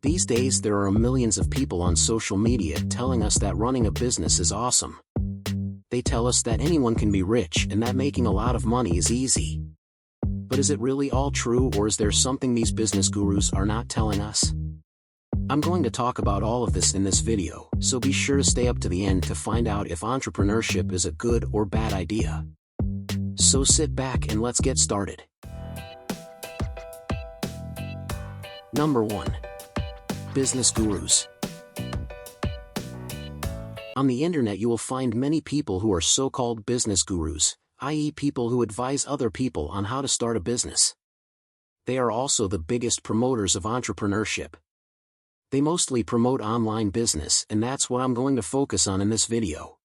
These days there are millions of people on social media telling us that running a business is awesome. They tell us that anyone can be rich and that making a lot of money is easy. But is it really all true, or is there something these business gurus are not telling us? I'm going to talk about all of this in this video, so be sure to stay up to the end to find out if entrepreneurship is a good or bad idea. So sit back and let's get started. Number 1. Business gurus. On the internet you will find many people who are so-called business gurus, i.e. people who advise other people on how to start a business. They are also the biggest promoters of entrepreneurship. They mostly promote online business, and that's what I'm going to focus on in this video.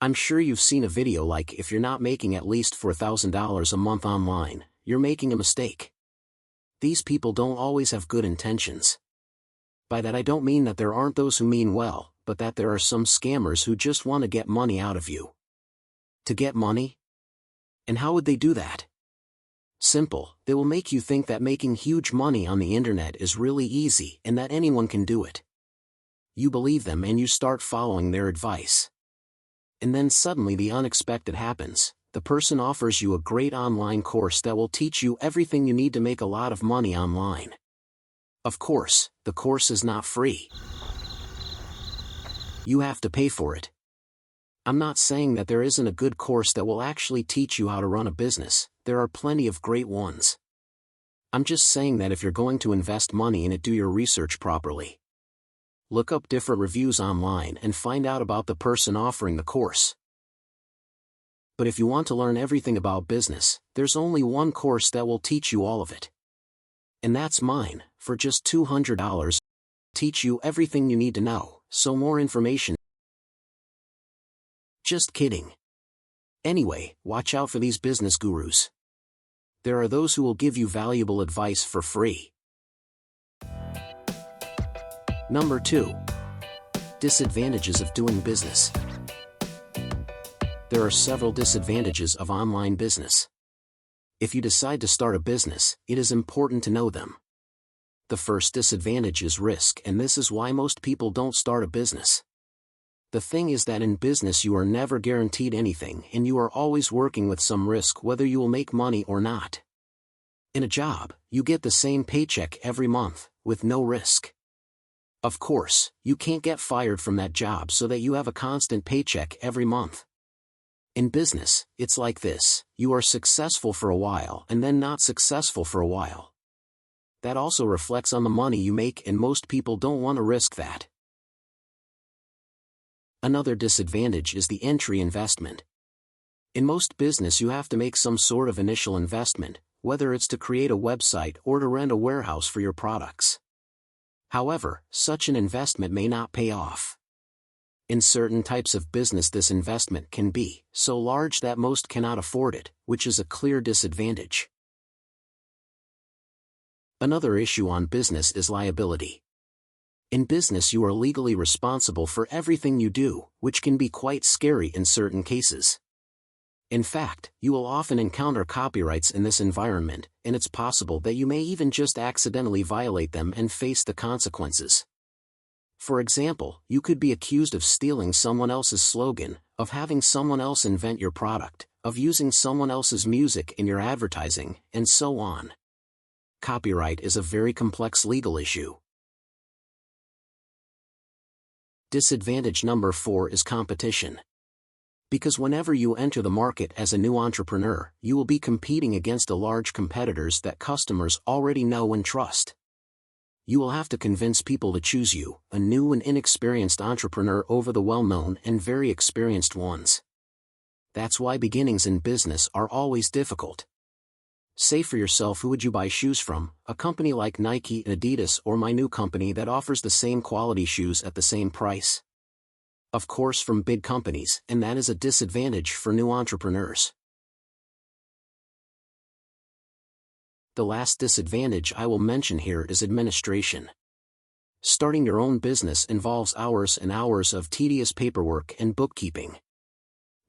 I'm sure you've seen a video like, if you're not making at least $4,000 a month online, you're making a mistake. These people don't always have good intentions. By that I don't mean that there aren't those who mean well, but that there are some scammers who just want to get money out of you. To get money? And how would they do that? Simple, they will make you think that making huge money on the internet is really easy and that anyone can do it. You believe them and you start following their advice. And then suddenly the unexpected happens. The person offers you a great online course that will teach you everything you need to make a lot of money online. Of course, the course is not free. You have to pay for it. I'm not saying that there isn't a good course that will actually teach you how to run a business. There are plenty of great ones. I'm just saying that if you're going to invest money in it, do your research properly. Look up different reviews online and find out about the person offering the course. But if you want to learn everything about business, there's only one course that will teach you all of it. And that's mine, for just $200. Teach you everything you need to know, so more information. Just kidding. Anyway, watch out for these business gurus. There are those who will give you valuable advice for free. Number 2. Disadvantages of doing business. There are several disadvantages of online business. If you decide to start a business, it is important to know them. The first disadvantage is risk, and this is why most people don't start a business. The thing is that in business you are never guaranteed anything, and you are always working with some risk whether you will make money or not. In a job, you get the same paycheck every month, with no risk. Of course, you can't get fired from that job so that you have a constant paycheck every month. In business, it's like this: you are successful for a while and then not successful for a while. That also reflects on the money you make, and most people don't want to risk that. Another disadvantage is the entry investment. In most business you have to make some sort of initial investment, whether it's to create a website or to rent a warehouse for your products. However, such an investment may not pay off. In certain types of business this investment can be so large that most cannot afford it, which is a clear disadvantage. Another issue on business is liability. In business you are legally responsible for everything you do, which can be quite scary in certain cases. In fact, you will often encounter copyrights in this environment, and it's possible that you may even just accidentally violate them and face the consequences. For example, you could be accused of stealing someone else's slogan, of having someone else invent your product, of using someone else's music in your advertising, and so on. Copyright is a very complex legal issue. Disadvantage number 4 is competition. Because whenever you enter the market as a new entrepreneur, you will be competing against large competitors that customers already know and trust. You will have to convince people to choose you, a new and inexperienced entrepreneur, over the well-known and very experienced ones. That's why beginnings in business are always difficult. Say for yourself, who would you buy shoes from? A company like Nike, Adidas, or my new company that offers the same quality shoes at the same price? Of course from big companies, and that is a disadvantage for new entrepreneurs. The last disadvantage I will mention here is administration. Starting your own business involves hours and hours of tedious paperwork and bookkeeping.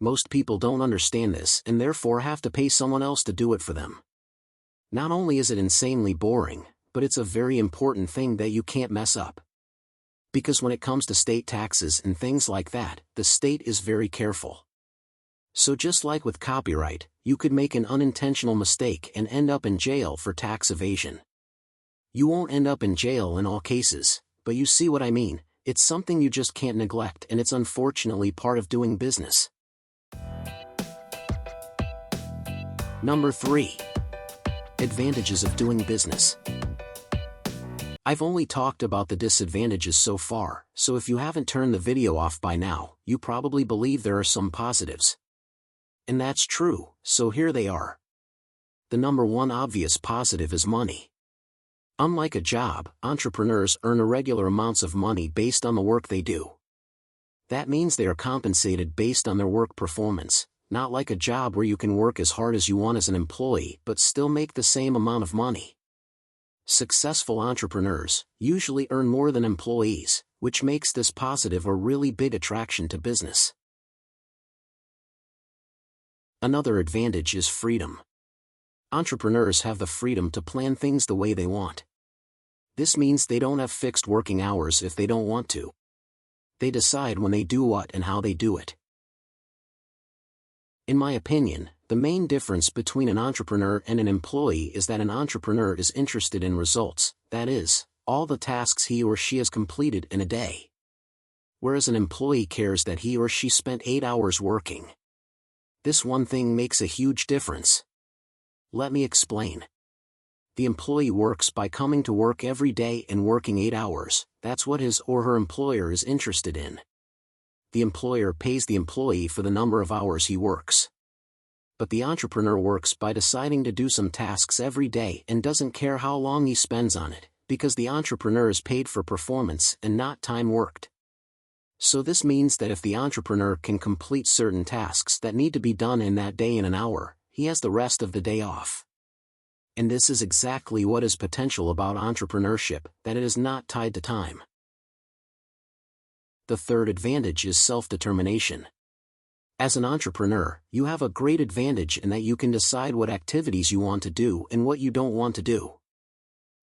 Most people don't understand this and therefore have to pay someone else to do it for them. Not only is it insanely boring, but it's a very important thing that you can't mess up. Because when it comes to state taxes and things like that, the state is very careful. So just like with copyright, you could make an unintentional mistake and end up in jail for tax evasion. You won't end up in jail in all cases, but you see what I mean. It's something you just can't neglect, and it's unfortunately part of doing business. Number 3. Advantages of doing business. I've only talked about the disadvantages so far, so if you haven't turned the video off by now, you probably believe there are some positives. And that's true, so here they are. The number one obvious positive is money. Unlike a job, entrepreneurs earn irregular amounts of money based on the work they do. That means they are compensated based on their work performance, not like a job where you can work as hard as you want as an employee but still make the same amount of money. Successful entrepreneurs usually earn more than employees, which makes this positive a really big attraction to business. Another advantage is freedom. Entrepreneurs have the freedom to plan things the way they want. This means they don't have fixed working hours if they don't want to. They decide when they do what and how they do it. In my opinion, the main difference between an entrepreneur and an employee is that an entrepreneur is interested in results, that is, all the tasks he or she has completed in a day. Whereas an employee cares that he or she spent 8 hours working. This one thing makes a huge difference. Let me explain. The employee works by coming to work every day and working 8 hours. That's what his or her employer is interested in. The employer pays the employee for the number of hours he works. But the entrepreneur works by deciding to do some tasks every day and doesn't care how long he spends on it, because the entrepreneur is paid for performance and not time worked. So this means that if the entrepreneur can complete certain tasks that need to be done in that day in an hour, he has the rest of the day off. And this is exactly what is potential about entrepreneurship, that it is not tied to time. The third advantage is self-determination. As an entrepreneur, you have a great advantage in that you can decide what activities you want to do and what you don't want to do.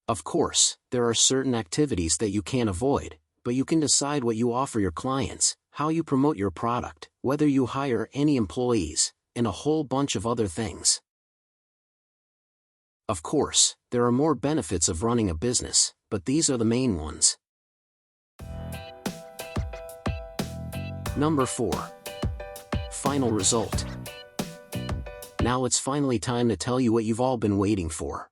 Of course, there are certain activities that you can't avoid, but you can decide what you offer your clients, how you promote your product, whether you hire any employees, and a whole bunch of other things. Of course, there are more benefits of running a business, but these are the main ones. Number 4. Final result. Now it's finally time to tell you what you've all been waiting for.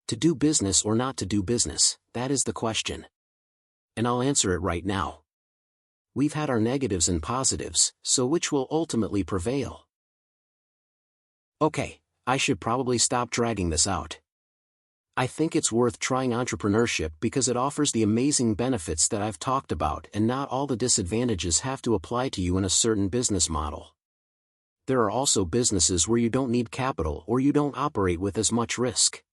To do business or not to do business, that is the question. And I'll answer it right now. We've had our negatives and positives, so which will ultimately prevail? Okay, I should probably stop dragging this out. I think it's worth trying entrepreneurship because it offers the amazing benefits that I've talked about, and not all the disadvantages have to apply to you in a certain business model. There are also businesses where you don't need capital or you don't operate with as much risk.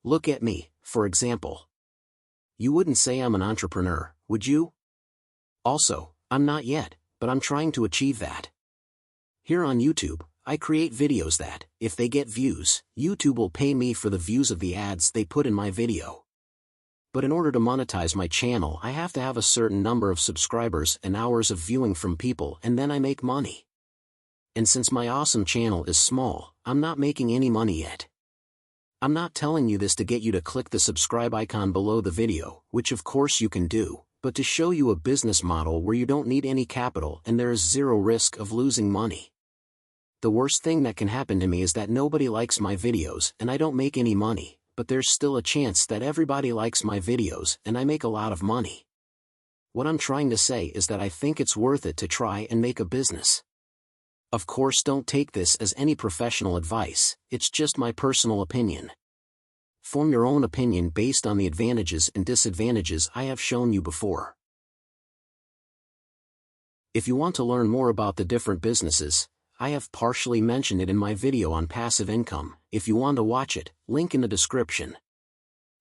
Look at me, for example. You wouldn't say I'm an entrepreneur, would you? Also, I'm not yet, but I'm trying to achieve that. Here on YouTube, I create videos that, if they get views, YouTube will pay me for the views of the ads they put in my video. But in order to monetize my channel, I have to have a certain number of subscribers and hours of viewing from people, and then I make money. And since my awesome channel is small, I'm not making any money yet. I'm not telling you this to get you to click the subscribe icon below the video, which of course you can do, but to show you a business model where you don't need any capital and there is zero risk of losing money. The worst thing that can happen to me is that nobody likes my videos and I don't make any money, but there's still a chance that everybody likes my videos and I make a lot of money. What I'm trying to say is that I think it's worth it to try and make a business. Of course, don't take this as any professional advice, it's just my personal opinion. Form your own opinion based on the advantages and disadvantages I have shown you before. If you want to learn more about the different businesses, I have partially mentioned it in my video on passive income. If you want to watch it, link in the description.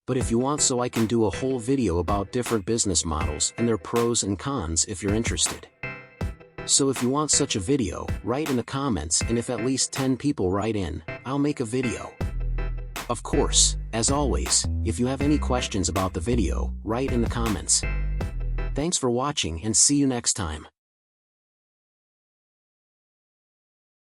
But if you want so I can do a whole video about different business models and their pros and cons if you're interested. So if you want such a video, write in the comments, and if at least 10 people write in, I'll make a video. Of course, as always, if you have any questions about the video, write in the comments. Thanks for watching and see you next time.